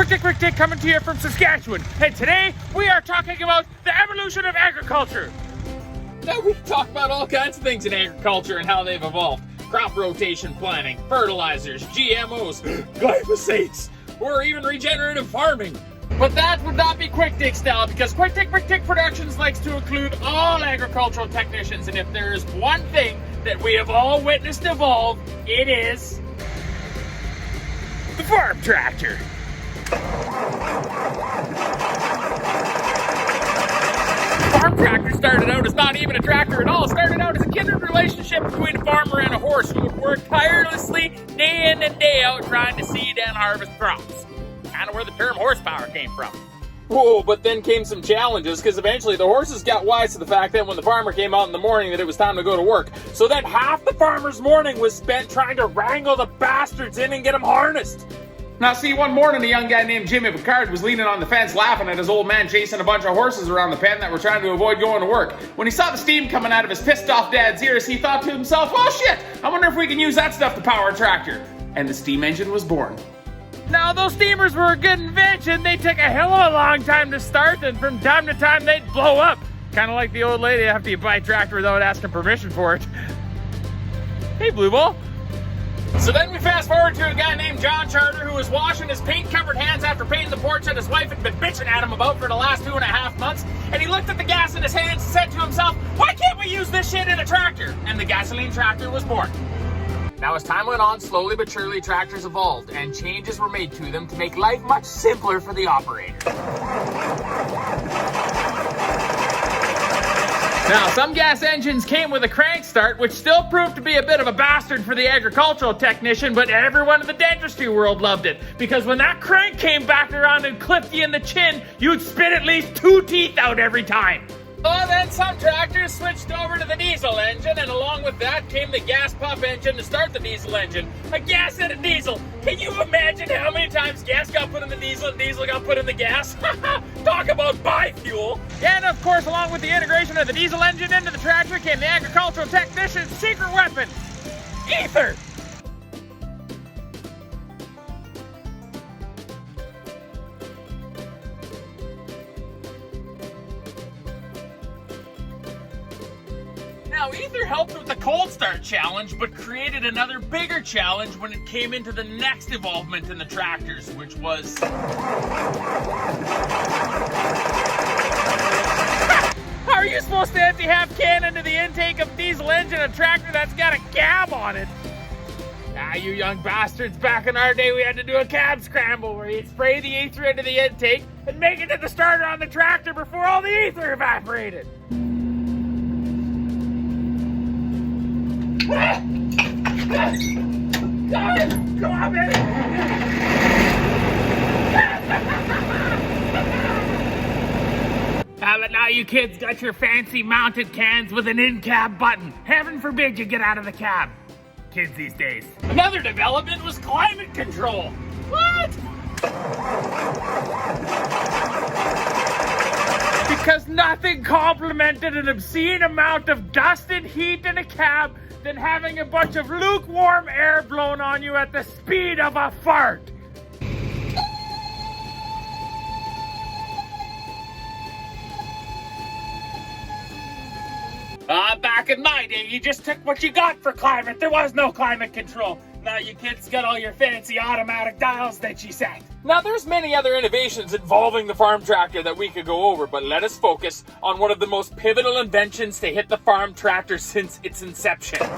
Quick Dick coming to you from Saskatchewan, and today we are talking about the evolution of agriculture. Now we talk about all kinds of things in agriculture and how they've evolved. Crop rotation planning, fertilizers, GMOs, glyphosates, or even regenerative farming. But that would not be Quick Dick style, because Quick Dick Productions likes to include all agricultural technicians, and if there is one thing that we have all witnessed evolve, it is the farm tractor. Farm tractor started out as not even a tractor at all. It started out as a kindred relationship between a farmer and a horse who would work tirelessly day in and day out trying to seed and harvest crops. Kind of where the term horsepower came from. Whoa, but then came some challenges, because eventually the horses got wise to the fact that when the farmer came out in the morning that it was time to go to work. So then half the farmer's morning was spent trying to wrangle the bastards in and get them harnessed. Now see, one morning a young guy named Jimmy Picard was leaning on the fence laughing at his old man chasing a bunch of horses around the pen that were trying to avoid going to work. When he saw the steam coming out of his pissed off dad's ears, he thought to himself, well shit, I wonder if we can use that stuff to power a tractor. And the steam engine was born. Now those steamers were a good invention. They took a hell of a long time to start, and from time to time they'd blow up. Kind of like the old lady after you buy a tractor without asking permission for it. Hey Blue Ball. So then we fast forward to a guy named John Charter who was washing his paint-covered hands after painting the porch that his wife had been bitching at him about for the last 2.5 months, and he looked at the gas in his hands and said to himself, why can't we use this shit in a tractor? And the gasoline tractor was born. Now as time went on, slowly but surely tractors evolved, and changes were made to them to make life much simpler for the operator. Now, some gas engines came with a crank start, which still proved to be a bit of a bastard for the agricultural technician, but everyone in the dentistry world loved it, because when that crank came back around and clipped you in the chin, you'd spit at least 2 teeth out every time. Well, then some tractors switched over to the diesel engine, and along with that came the gas pump engine to start the diesel engine. A gas and a diesel. Can you imagine how many times gas got put in the diesel and diesel got put in the gas? Talk about bi-fuel. Yeah, and of course, along with the integration of the diesel engine into the tractor came the agricultural technician's secret weapon, ether. Now, ether helped with the cold start challenge, but created another bigger challenge when it came into the next evolvement in the tractors, which was... How are you supposed to empty half can into the intake of diesel engine a tractor that's got a cab on it? Ah, you young bastards, back in our day we had to do a cab scramble where you'd spray the ether into the intake and make it to the starter on the tractor before all the ether evaporated. But now you kids got your fancy mounted cans with an in-cab button. Heaven forbid you get out of the cab. Kids these days. Another development was climate control. What? Because nothing complimented an obscene amount of dust and heat in a cab than having a bunch of lukewarm air blown on you at the speed of a fart. Back in my day, you just took what you got for climate. There was no climate control. Now you kids got all your fancy automatic dials that you set. Now there's many other innovations involving the farm tractor that we could go over, but let us focus on one of the most pivotal inventions to hit the farm tractor since its inception. Of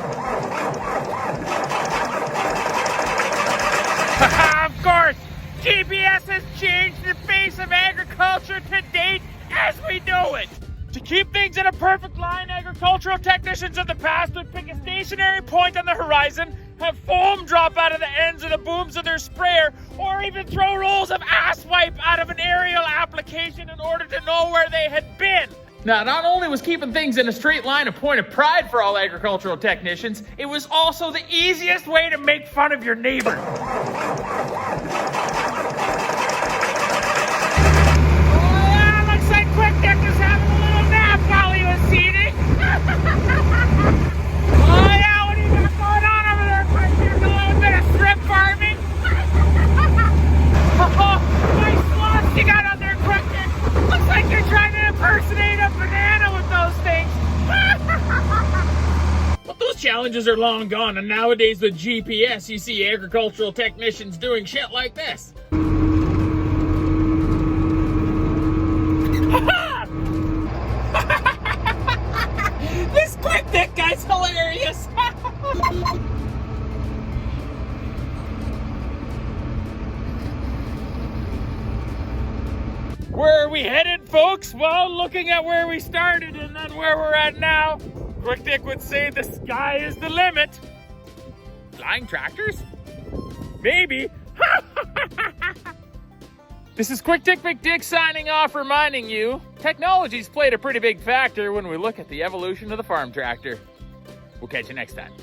course, GPS has changed the face of agriculture to date as we know it. To keep things in a perfect line, agricultural technicians of the past would pick a stationary point on the horizon, have foam drop out of the ends of the booms of their sprayer, or even throw rolls of ass wipe out of an aerial application in order to know where they had been. Now, not only was keeping things in a straight line a point of pride for all agricultural technicians, it was also the easiest way to make fun of your neighbor. Looks like Quick Dick was having a little nap while he was seeding. Oh yeah, what do you got going on over there, Quick Dick? A little bit of shrimp farming? challenges are long gone, and nowadays with GPS, you see agricultural technicians doing shit like this. This quick dick guy's hilarious. Where are we headed, folks? Well, looking at where we started and then where we're at now, Quick Dick would say the sky is the limit. Flying tractors? Maybe. This is Quick Dick McDick signing off, reminding you, technology's played a pretty big factor when we look at the evolution of the farm tractor. We'll catch you next time.